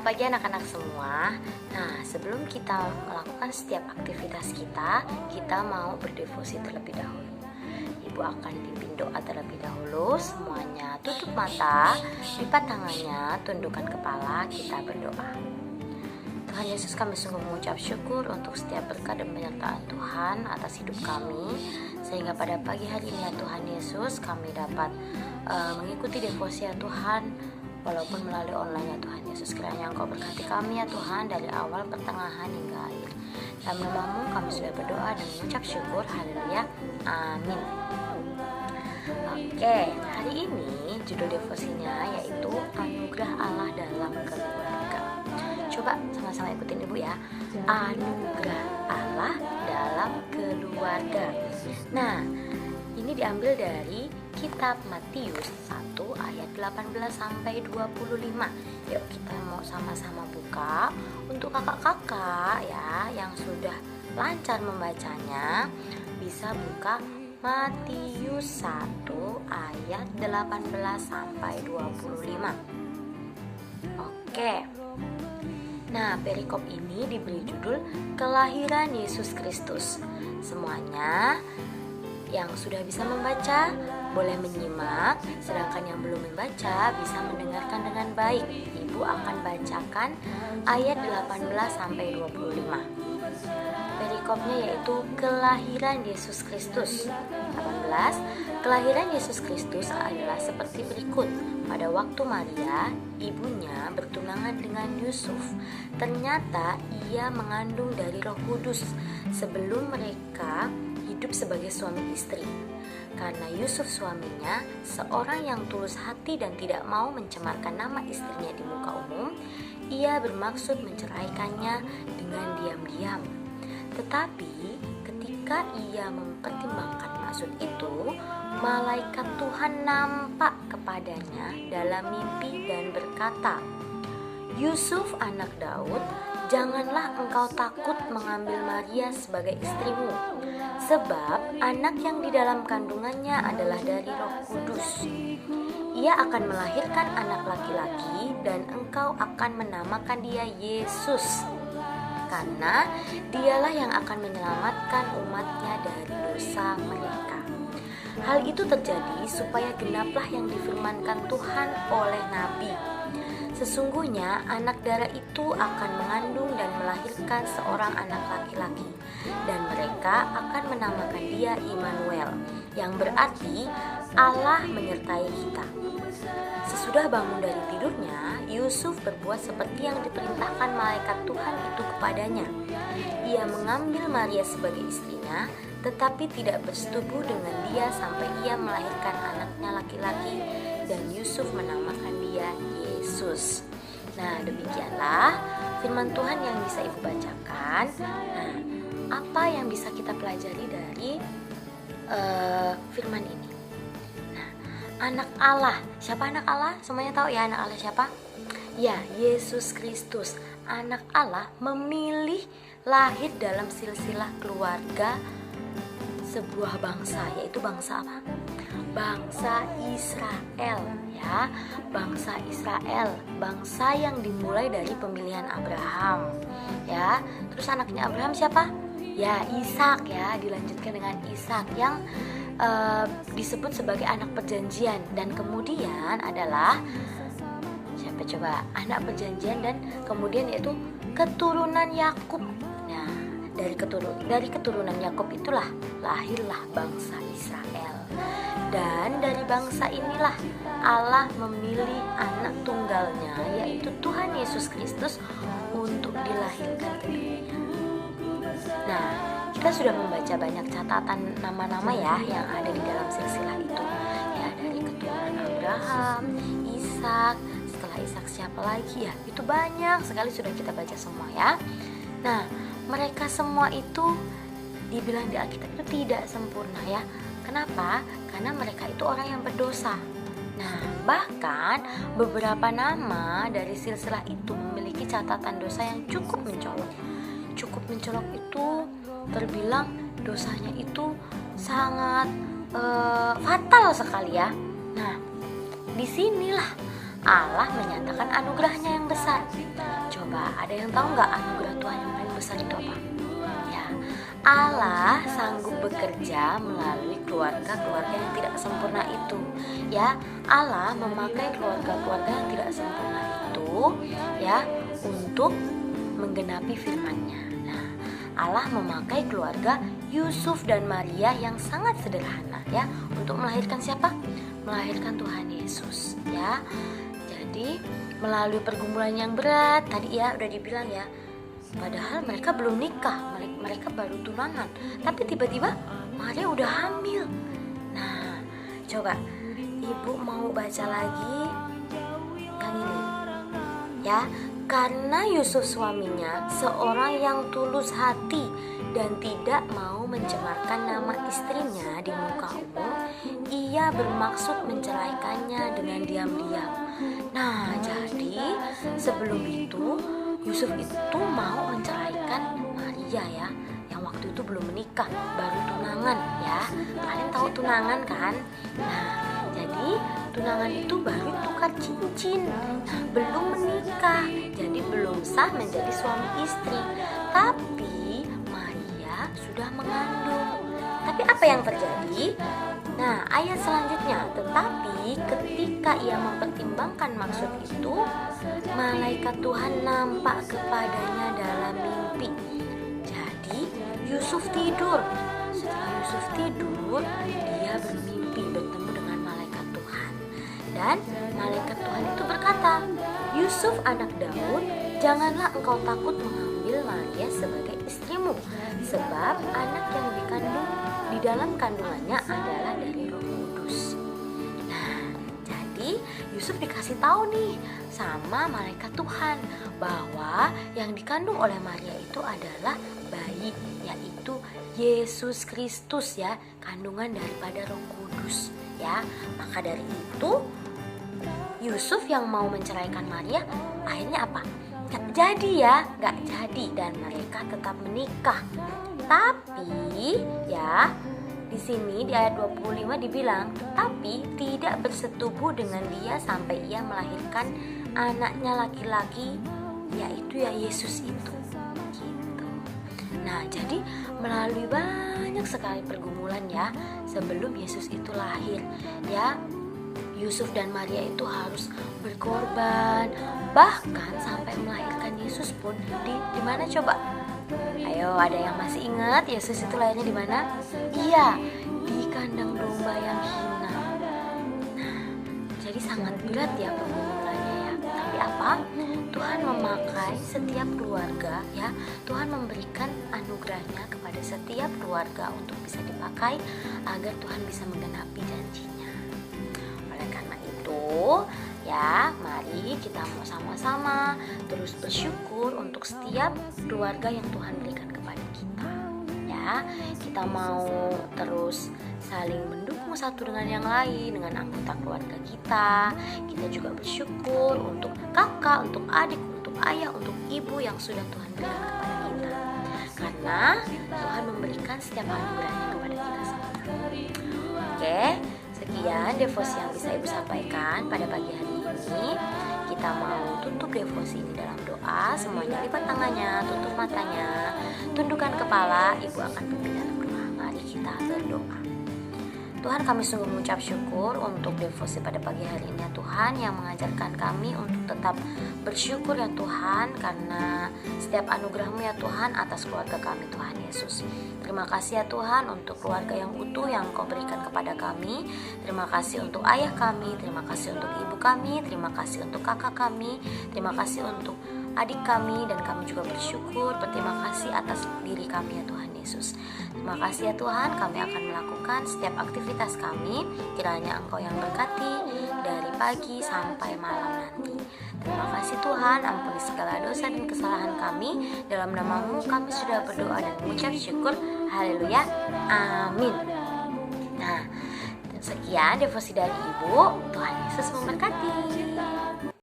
pagi anak-anak semua. Nah, sebelum kita melakukan setiap aktivitas kita mau berdevosi terlebih dahulu. Ibu akan pimpin doa terlebih dahulu. Semuanya tutup mata, lipat tangannya, tundukkan kepala, kita berdoa. Tuhan Yesus, kami sungguh mengucap syukur untuk setiap berkat dan penyertaan Tuhan atas hidup kami, sehingga pada pagi hari ini ya Tuhan Yesus, kami dapat mengikuti devosi ya Tuhan, walaupun melalui online ya Tuhan Yesus. Kiranya Engkau berkati kami ya Tuhan dari awal, pertengahan hingga akhir. Dalam nama-Mu kami sudah berdoa dan mengucap syukur. Haleluya, amin. Oke, hari ini judul devosinya yaitu Anugerah Allah dalam Keluarga. Coba sama-sama ikutin Ibu ya. Anugerah Allah dalam keluarga. Nah, ini diambil dari kitab Matius 1 ayat 18 sampai 25. Yuk kita mau sama-sama buka. Untuk kakak-kakak ya yang sudah lancar membacanya, bisa buka Matius 1 ayat 18 sampai 25. Oke. Nah, perikop ini diberi judul Kelahiran Yesus Kristus. Semuanya yang sudah bisa membaca boleh menyimak, sedangkan yang belum membaca bisa mendengarkan dengan baik. Ibu akan bacakan ayat 18 sampai 25. Perikopnya yaitu Kelahiran Yesus Kristus. 18. Kelahiran Yesus Kristus adalah seperti berikut. Pada waktu Maria, ibunya bertunangan dengan Yusuf, ternyata ia mengandung dari Roh Kudus sebelum mereka hidup sebagai suami istri. Karena Yusuf suaminya seorang yang tulus hati dan tidak mau mencemarkan nama istrinya di muka umum, ia bermaksud menceraikannya dengan diam-diam. Tetapi ketika ia mempertimbangkan maksud itu, malaikat Tuhan nampak kepadanya dalam mimpi dan berkata, "Yusuf anak Daud, janganlah engkau takut mengambil Maria sebagai istrimu, sebab anak yang di dalam kandungannya adalah dari Roh Kudus. Ia akan melahirkan anak laki-laki dan engkau akan menamakan dia Yesus, karena dialah yang akan menyelamatkan umatnya dari dosa mereka." Hal itu terjadi supaya genaplah yang difirmankan Tuhan oleh Nabi. Sesungguhnya anak darah itu akan mengandung dan melahirkan seorang anak laki-laki, dan mereka akan menamakan dia Immanuel, yang berarti Allah menyertai kita. Sesudah bangun dari tidurnya, Yusuf berbuat seperti yang diperintahkan malaikat Tuhan itu kepadanya. Ia mengambil Maria sebagai istrinya, tetapi tidak bersetubuh dengan dia sampai ia melahirkan anaknya laki-laki, dan Yusuf menamakan dia Yesus. Nah, demikianlah firman Tuhan yang bisa Ibu bacakan. Nah, apa yang bisa kita pelajari dari firman ini? Nah, anak Allah. Siapa anak Allah? Semuanya tahu ya anak Allah siapa? Ya, Yesus Kristus. Anak Allah memilih lahir dalam silsilah keluarga sebuah bangsa, yaitu bangsa apa? Bangsa Israel ya, bangsa Israel, bangsa yang dimulai dari pemilihan Abraham ya. Terus anaknya Abraham siapa? Ya, Ishak ya, dilanjutkan dengan Ishak yang disebut sebagai anak perjanjian, dan kemudian adalah siapa coba? Anak perjanjian dan kemudian yaitu keturunan Yakub. Nah, dari keturunan Yakub itulah lahirlah bangsa Israel. Dan dari bangsa inilah Allah memilih anak tunggalnya, yaitu Tuhan Yesus Kristus, untuk dilahirkan ke dunia. Nah, kita sudah membaca banyak catatan nama-nama ya yang ada di dalam silsilah itu. Ya, dari keturunan Abraham, Ishak, setelah Ishak siapa lagi ya? Itu banyak sekali sudah kita baca semua ya. Nah, mereka semua itu dibilang di Alkitab itu tidak sempurna ya. Kenapa? Karena mereka itu orang yang berdosa. Nah, bahkan beberapa nama dari silsilah itu memiliki catatan dosa yang cukup mencolok. Cukup mencolok itu terbilang dosanya itu sangat fatal sekali ya. Nah, disinilah Allah menyatakan anugerahnya yang besar. Coba ada yang tahu nggak anugerah Tuhan yang paling besar itu apa? Ya, Allah sanggup bekerja melalui keluarga-keluarga yang tidak sempurna itu. Ya, Allah memakai keluarga-keluarga yang tidak sempurna itu ya untuk menggenapi firman-Nya. Nah, Allah memakai keluarga Yusuf dan Maria yang sangat sederhana ya untuk melahirkan siapa? Melahirkan Tuhan Yesus ya. Jadi melalui pergumulan yang berat tadi ya udah dibilang ya. Padahal mereka belum nikah, mereka baru tunangan. Tapi tiba-tiba Maria udah hamil. Nah, coba Ibu mau baca lagi yang ini ya. Karena Yusuf suaminya seorang yang tulus hati dan tidak mau mencemarkan nama istrinya di muka umum, ia bermaksud menceraikannya dengan diam-diam. Nah, jadi sebelum itu Yusuf itu mau menceraikan Maria ya, yang waktu itu belum menikah, baru tunangan ya. Kalian tahu tunangan kan? Nah, jadi tunangan itu baru tukar cincin, nah, belum menikah, jadi belum sah menjadi suami istri. Tapi Maria sudah mengandung. Tapi apa yang terjadi? Nah, ayat selanjutnya, tetapi ketika ia mempertimbangkan maksud itu, malaikat Tuhan nampak kepadanya dalam mimpi. Jadi Yusuf tidur. Setelah Yusuf tidur, dia bermimpi bertemu dengan malaikat Tuhan. Dan malaikat Tuhan itu berkata, Yusuf anak Daud, janganlah engkau takut mengambil Maria sebagai istrimu, sebab anak yang dikandung di dalam kandungannya adalah dari Roh Kudus. Nah, jadi Yusuf dikasih tahu nih sama malaikat Tuhan bahwa yang dikandung oleh Maria itu adalah bayi, yaitu Yesus Kristus ya, kandungan daripada Roh Kudus ya. Maka dari itu Yusuf yang mau menceraikan Maria akhirnya apa? Gak jadi ya, gak jadi, dan mereka tetap menikah. Tapi ya di sini di ayat 25 dibilang, tapi tidak bersetubuh dengan dia sampai ia melahirkan anaknya laki-laki, yaitu ya Yesus itu. Gitu. Nah, jadi melalui banyak sekali pergumulan ya sebelum Yesus itu lahir ya. Yusuf dan Maria itu harus berkorban, bahkan sampai melahirkan Yesus pun di mana coba? Ayo, ada yang masih ingat Yesus itu lahirnya di mana? Iya, di kandang domba yang hina. Nah, jadi sangat berat ya pergumulannya ya. Tapi apa? Tuhan memakai setiap keluarga ya. Tuhan memberikan anugerahnya kepada setiap keluarga untuk bisa dipakai agar Tuhan bisa menggenapi janjinya. Ya, mari kita mau sama-sama terus bersyukur untuk setiap keluarga yang Tuhan berikan kepada kita. Ya, kita mau terus saling mendukung satu dengan yang lain, dengan anggota keluarga kita. Kita juga bersyukur untuk kakak, untuk adik, untuk ayah, untuk ibu yang sudah Tuhan berikan kepada kita. Karena Tuhan memberikan setiap anugerahnya kepada kita semua. Oke, sekian devosi yang bisa Ibu sampaikan pada pagi hari ini. Kita mau tutup devosi ini dalam doa. Semuanya lipat tangannya, tutup matanya, tundukkan kepala. Ibu akan pimpin dalam doa. Mari kita berdoa. Tuhan, kami sungguh mengucap syukur untuk devosi pada pagi hari ini ya Tuhan, yang mengajarkan kami untuk tetap bersyukur ya Tuhan, karena setiap anugerah-Mu ya Tuhan atas keluarga kami Tuhan Yesus. Terima kasih ya Tuhan untuk keluarga yang utuh yang Kau berikan kepada kami. Terima kasih untuk ayah kami, terima kasih untuk ibu kami, terima kasih untuk kakak kami, terima kasih untuk adik kami, dan kami juga bersyukur, berterima kasih atas diri kami ya Tuhan Yesus. Terima kasih ya Tuhan, kami akan melakukan setiap aktivitas kami, kiranya Engkau yang berkati dari pagi sampai malam nanti. Terima kasih Tuhan, ampuni segala dosa dan kesalahan kami. Dalam nama-Mu kami sudah berdoa dan mengucap syukur. Haleluya, amin. Nah, sekian devosi dari Ibu. Tuhan Yesus memberkati.